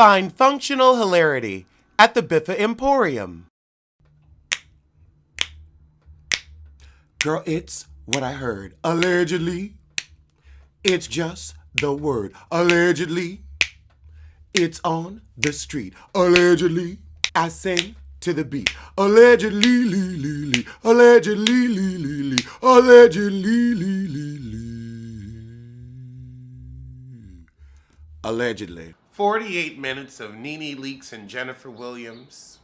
Find functional hilarity at the Biffa Emporium. Girl, it's what I heard. Allegedly, it's just the word. Allegedly, it's on the street. Allegedly, I sing to the beat. Allegedly, lee, lee, lee. Allegedly, lee, lee, lee. Allegedly, lee, lee, lee. Allegedly. 48 minutes of Nene Leakes and Jennifer Williams.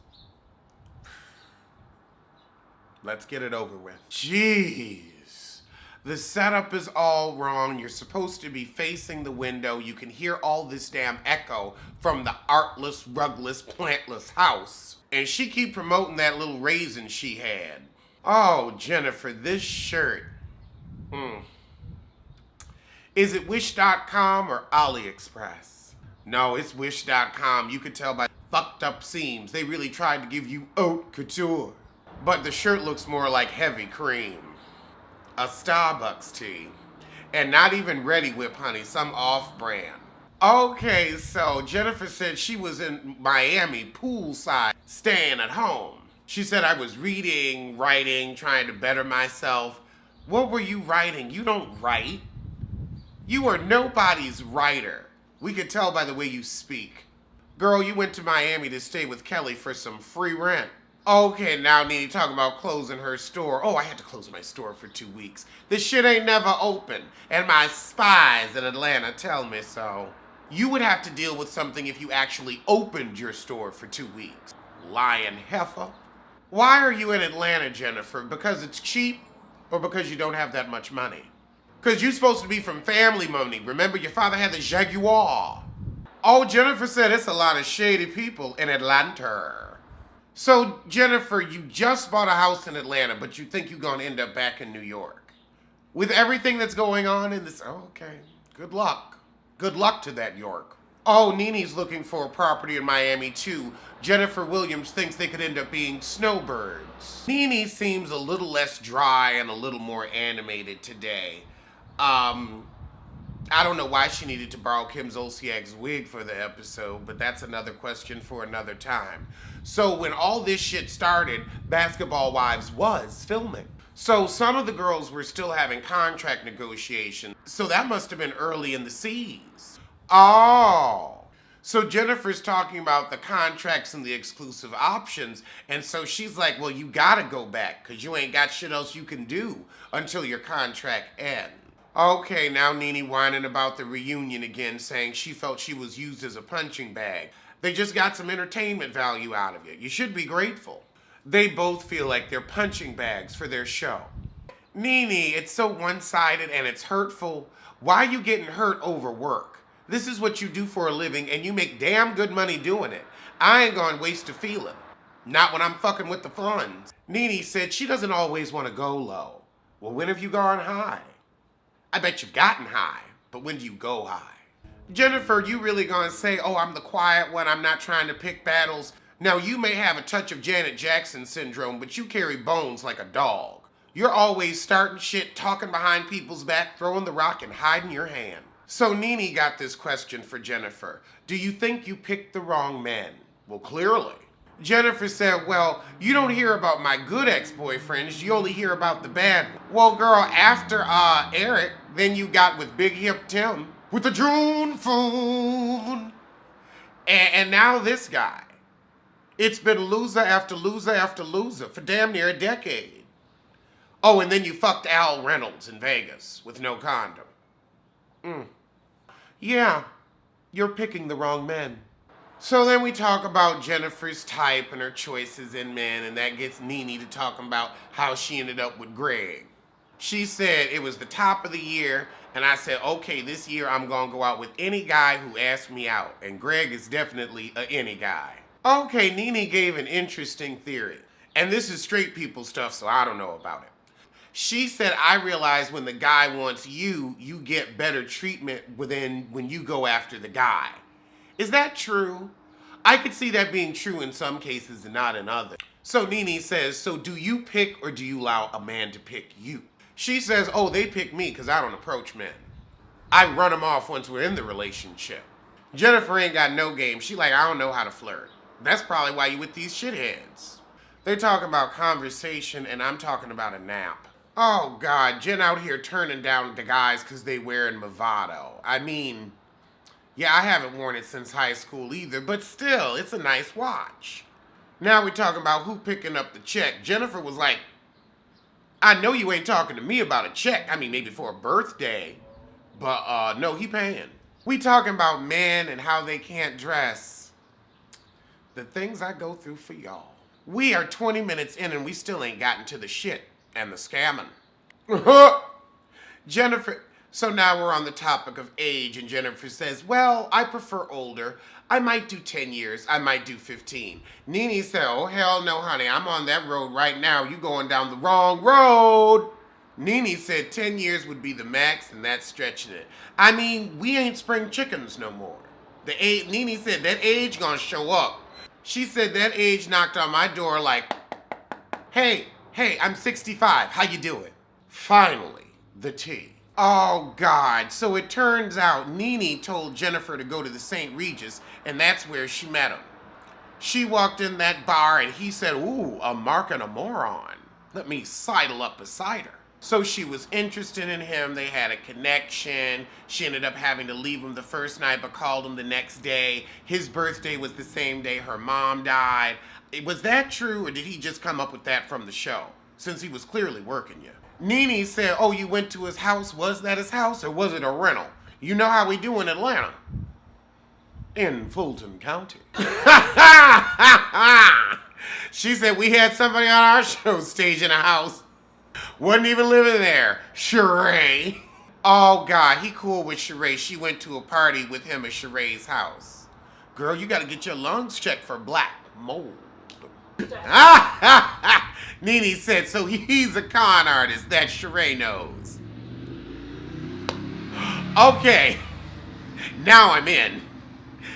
Let's get it over with. Jeez. The setup is all wrong. You're supposed to be facing the window. You can hear all this damn echo from the artless, rugless, plantless house. And she keep promoting that little raisin she had. Oh, Jennifer, this shirt. Is it Wish.com or AliExpress? No, it's Wish.com. You could tell by fucked up seams. They really tried to give you haute couture. But the shirt looks more like heavy cream. A Starbucks tea. And not even Ready Whip, honey. Some off-brand. Okay, so Jennifer said she was in Miami poolside, staying at home. She said I was reading, writing, trying to better myself. What were you writing? You don't write. You are nobody's writer. We could tell by the way you speak. Girl, you went to Miami to stay with Kelly for some free rent. Okay, now Nene talking about closing her store. Oh, I had to close my store for 2 weeks. This shit ain't never open. And my spies in Atlanta tell me so. You would have to deal with something if you actually opened your store for 2 weeks. Lying heifer. Why are you in Atlanta, Jennifer? Because it's cheap or because you don't have that much money? Because you're supposed to be from family money. Remember, your father had the Jaguar. Oh, Jennifer said it's a lot of shady people in Atlanta. So, Jennifer, you just bought a house in Atlanta, but you think you're going to end up back in New York. With everything that's going on in this... Oh, okay. Good luck. Good luck to that York. Oh, Nene's looking for a property in Miami, too. Jennifer Williams thinks they could end up being snowbirds. Nene seems a little less dry and a little more animated today. I don't know why she needed to borrow Kim Zolciak's wig for the episode, but that's another question for another time. So when all this shit started, Basketball Wives was filming. So some of the girls were still having contract negotiations. So that must have been early in the seas. Oh. So Jennifer's talking about the contracts and the exclusive options. And so she's like, well, you gotta go back because you ain't got shit else you can do until your contract ends. Okay, now Nene whining about the reunion again, saying she felt she was used as a punching bag. They just got some entertainment value out of it. You should be grateful. They both feel like they're punching bags for their show. Nene, it's so one-sided and it's hurtful. Why are you getting hurt over work? This is what you do for a living and you make damn good money doing it. I ain't gonna waste a feeling. Not when I'm fucking with the funds. Nene said she doesn't always want to go low. Well, when have you gone high? I bet you've gotten high, but when do you go high? Jennifer, you really gonna say, oh, I'm the quiet one, I'm not trying to pick battles. Now, you may have a touch of Janet Jackson syndrome, but you carry bones like a dog. You're always starting shit, talking behind people's back, throwing the rock and hiding your hand. So Nene got this question for Jennifer. Do you think you picked the wrong men? Well, clearly. Jennifer said, well, you don't hear about my good ex-boyfriends, you only hear about the bad ones. Well, girl, after Eric, then you got with Big Hip Tim, with the June phone. And now this guy. It's been loser after loser after loser for damn near a decade. Oh, and then you fucked Al Reynolds in Vegas with no condom. Yeah, you're picking the wrong men. So then we talk about Jennifer's type and her choices in men, and that gets Nene to talking about how she ended up with Greg. She said it was the top of the year, and I said, okay, this year I'm gonna go out with any guy who asks me out, and Greg is definitely a any guy. Okay, Nene gave an interesting theory, and this is straight people stuff, so I don't know about it. She said, I realize when the guy wants you, you get better treatment when you go after the guy. Is that true? I could see that being true in some cases and not in others. So Nene says, so do you pick or do you allow a man to pick you? She says, oh, they pick me because I don't approach men. I run them off once we're in the relationship. Jennifer ain't got no game. She like, I don't know how to flirt. That's probably why you with these shitheads. They talking about conversation and I'm talking about a nap. Oh God, Jen out here turning down the guys because they wearing Movado. I mean, yeah, I haven't worn it since high school either, but still, it's a nice watch. Now we talking about who picking up the check. Jennifer was like, I know you ain't talking to me about a check. I mean, maybe for a birthday, but no, he paying. We talking about men and how they can't dress. The things I go through for y'all. We are 20 minutes in and we still ain't gotten to the shit and the scamming. Jennifer, so now we're on the topic of age and Jennifer says, well, I prefer older. I might do 10 years. I might do 15. Nene said, oh, hell no, honey. I'm on that road right now. You going down the wrong road. Nene said 10 years would be the max, and that's stretching it. I mean, we ain't spring chickens no more. Nene said that age gonna show up. She said that age knocked on my door like, hey, I'm 65. How you doing? Finally, the tea. Oh, God. So it turns out Nene told Jennifer to go to the St. Regis, and that's where she met him. She walked in that bar, and he said, ooh, a mark and a moron. Let me sidle up beside her. So she was interested in him. They had a connection. She ended up having to leave him the first night, but called him the next day. His birthday was the same day her mom died. Was that true, or did he just come up with that from the show, since he was clearly working you? Nene said, oh, you went to his house. Was that his house, or was it a rental? You know how we do in Atlanta. In Fulton County. She said, we had somebody on our show staging a house. Wasn't even living there. Sheree. Oh, God, he cool with Sheree. She went to a party with him at Sheree's house. Girl, you got to get your lungs checked for black mold. Nene said, so he's a con artist that Sheree knows. Okay, now I'm in.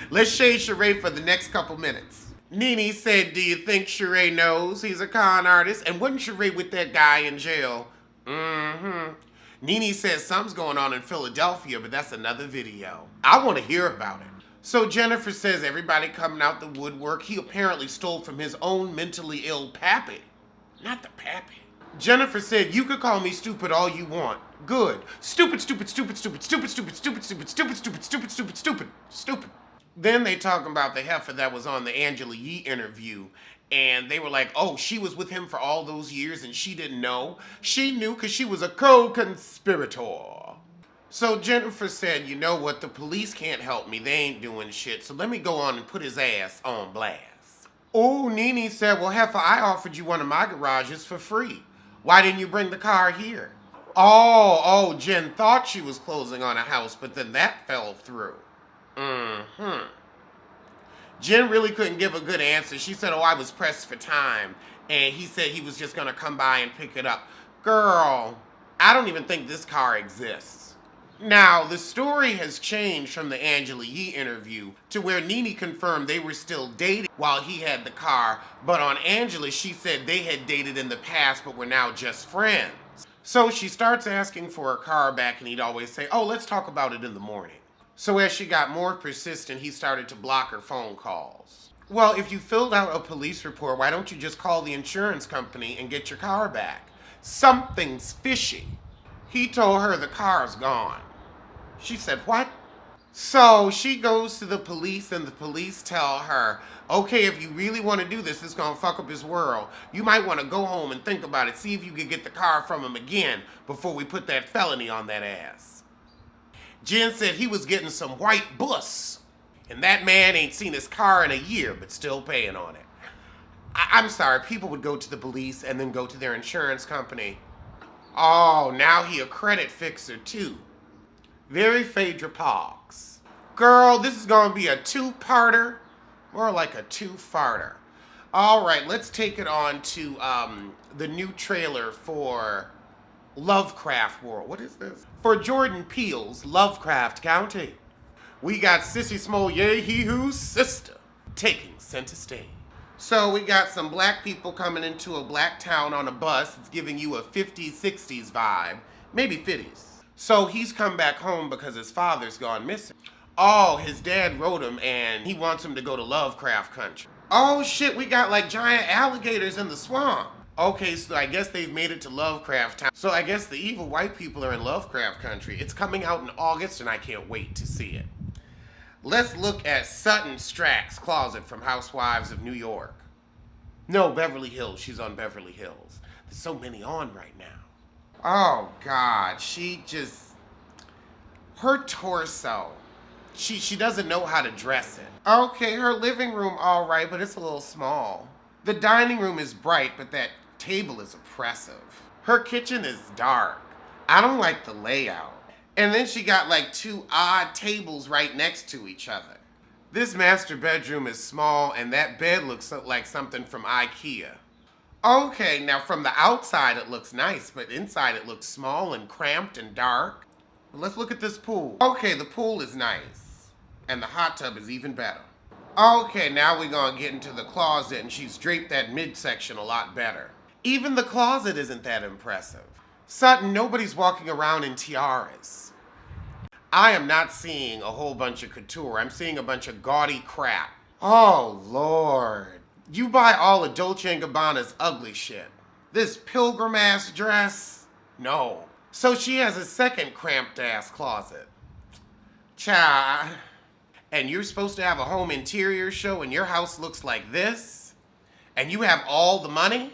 Let's shade Sheree for the next couple minutes. Nene said, do you think Sheree knows he's a con artist? And wasn't Sheree with that guy in jail? Mm-hmm. Nene says something's going on in Philadelphia, but that's another video. I want to hear about it. So Jennifer says everybody coming out the woodwork. He apparently stole from his own mentally ill pappy. Not the pappy. Jennifer said, you could call me stupid all you want. Good. Stupid, stupid, stupid, stupid, stupid, stupid, stupid, stupid, stupid, stupid, stupid, stupid, stupid, stupid. Then they talking about the heifer that was on the Angela Yee interview. And they were like, oh, she was with him for all those years and she didn't know. She knew because she was a co-conspirator. So Jennifer said, you know what? The police can't help me. They ain't doing shit. So let me go on and put his ass on blast. Oh, Nene said, well, heifer, I offered you one of my garages for free. Why didn't you bring the car here? Oh, Jen thought she was closing on a house, but then that fell through. Mm-hmm. Jen really couldn't give a good answer. She said, oh, I was pressed for time. And he said he was just going to come by and pick it up. Girl, I don't even think this car exists. Now, the story has changed from the Angela Yee interview to where Nene confirmed they were still dating while he had the car. But on Angela, she said they had dated in the past but were now just friends. So she starts asking for her car back and he'd always say, oh, let's talk about it in the morning. So as she got more persistent, he started to block her phone calls. Well, if you filled out a police report, why don't you just call the insurance company and get your car back? Something's fishy. He told her the car's gone. She said, what? So she goes to the police and the police tell her, okay, if you really want to do this, it's going to fuck up his world. You might want to go home and think about it. See if you can get the car from him again before we put that felony on that ass. Jen said he was getting some white bus. And that man ain't seen his car in a year, but still paying on it. I'm sorry, people would go to the police and then go to their insurance company. Oh, now he a credit fixer too. Very Phaedra Parks. Girl, this is going to be a two-parter. More like a two-farter. All right, let's take it on to the new trailer for Lovecraft World. What is this? For Jordan Peele's Lovecraft County. We got Sissy Smollett, he who's sister, taking center stage. So we got some black people coming into a black town on a bus. It's giving you a 50s, 60s vibe. Maybe 50s. So he's come back home because his father's gone missing. Oh, his dad wrote him and he wants him to go to Lovecraft country. Oh shit, we got like giant alligators in the swamp. Okay, so I guess they've made it to Lovecraft town. So I guess the evil white people are in Lovecraft country. It's coming out in August and I can't wait to see it. Let's look at Sutton Strack's closet from Housewives of New York. No, Beverly Hills. She's on Beverly Hills. There's so many on right now. Oh God, her torso. She doesn't know how to dress it. Okay, her living room all right, but it's a little small. The dining room is bright, but that table is oppressive. Her kitchen is dark. I don't like the layout. And then she got like two odd tables right next to each other. This master bedroom is small and that bed looks like something from IKEA. Okay, now from the outside it looks nice, but inside it looks small and cramped and dark. Let's look at this pool. Okay, the pool is nice. And the hot tub is even better. Okay, now we're gonna get into the closet and she's draped that midsection a lot better. Even the closet isn't that impressive. Sutton, nobody's walking around in tiaras. I am not seeing a whole bunch of couture. I'm seeing a bunch of gaudy crap. Oh, Lord. You buy all of Dolce & Gabbana's ugly shit. This pilgrim-ass dress? No. So she has a second cramped-ass closet. Cha. And you're supposed to have a home interior show and your house looks like this? And you have all the money?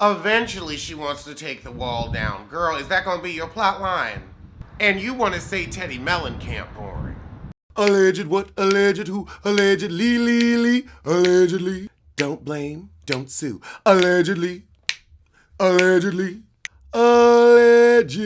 Eventually she wants to take the wall down. Girl, is that gonna be your plot line? And you want to say Teddy Mellencamp boring. Alleged what? Alleged who? Allegedly, allegedly. Don't blame, don't sue. Allegedly, allegedly, allegedly.